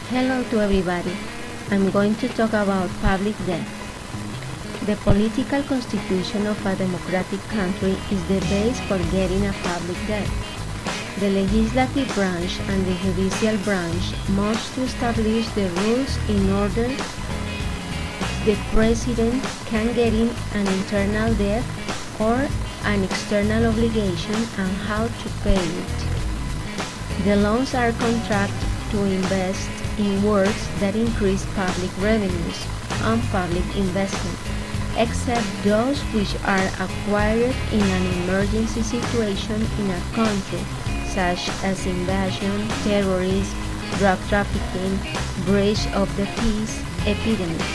Hello to everybody. I'm going to talk about public debt. The political constitution of a democratic country is the base for getting a public debt. The legislative branch and the judicial branch must establish the rules in order the president can get in an internal debt or an external obligation and how to pay it. The loans are contracts to invest in works that increase public revenues and public investment, except those which are acquired in an emergency situation in a country, such as invasion, terrorism, drug trafficking, breach of the peace, epidemics.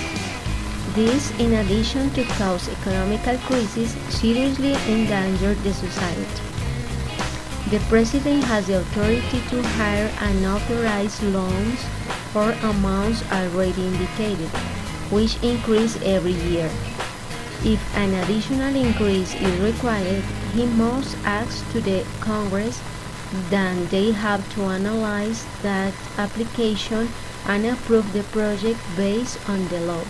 This, in addition to cause economical crises, seriously endanger the society. The President has the authority to hire and authorize loans for amounts already indicated, which increase every year. If an additional increase is required, he must ask to the Congress, then they have to analyze that application and approve the project based on the law.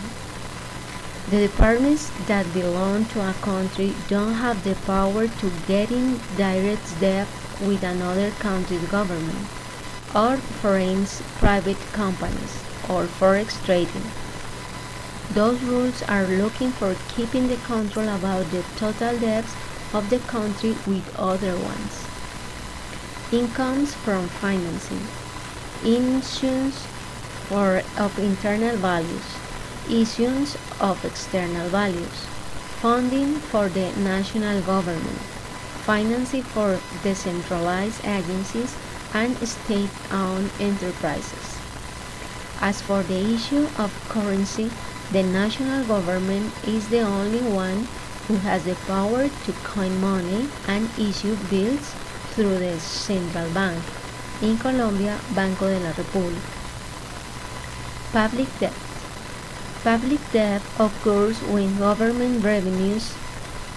The departments that belong to a country don't have the power to get in direct debt with another country's government, or foreign private companies, or forex trading. Those rules are looking for keeping the control about the total debts of the country with other ones. Incomes from financing, issuance of internal values, issuance of external values, funding for the national government, financing for decentralized agencies and state-owned enterprises. As for the issue of currency, the national government is the only one who has the power to coin money and issue bills through the central bank. In Colombia, Banco de la República. Public debt. Public debt occurs when government revenues,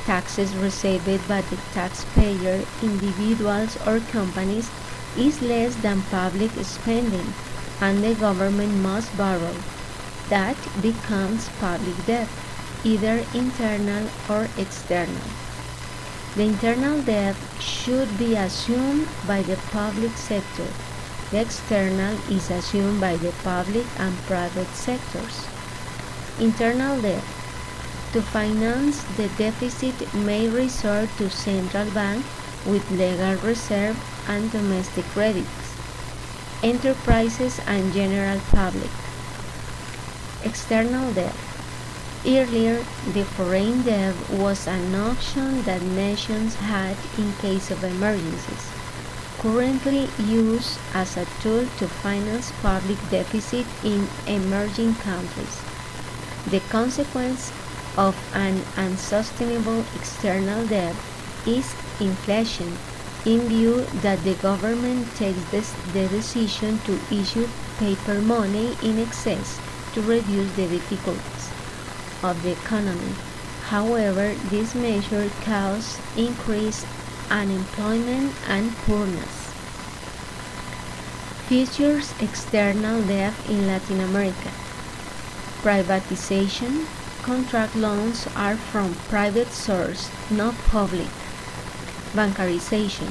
taxes received by the taxpayer, individuals or companies, is less than public spending, and the government must borrow. That becomes public debt, either internal or external. The internal debt should be assumed by the public sector. The external is assumed by the public and private sectors. Internal debt. To finance the deficit may resort to central bank with legal reserve and domestic credits, enterprises and general public. External debt. Earlier, the foreign debt was an option that nations had in case of emergencies, currently used as a tool to finance public deficit in emerging countries. The consequence of an unsustainable external debt is inflation, in view that the government takes the decision to issue paper money in excess to reduce the difficulties of the economy. However, this measure causes increased unemployment and poorness. Futures external debt in Latin America. Privatization. Contract loans are from private source, not public. Bancarization.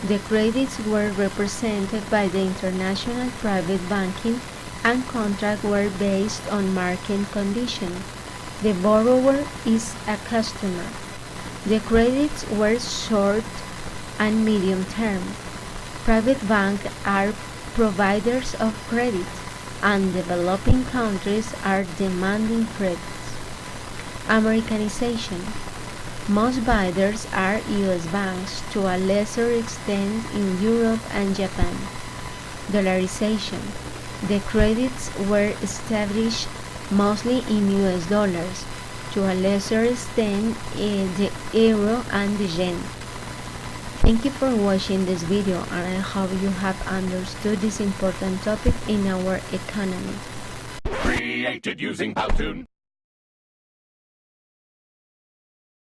The credits were represented by the international private banking and contracts were based on market conditions. The borrower is a customer. The credits were short and medium term. Private banks are providers of credit, and developing countries are demanding credits. Americanization. Most buyers are U.S. banks, to a lesser extent in Europe and Japan. Dollarization. The credits were established mostly in U.S. dollars, to a lesser extent in the euro and the yen. Thank you for watching this video, and I hope you have understood this important topic in our economy. Created using Powtoon.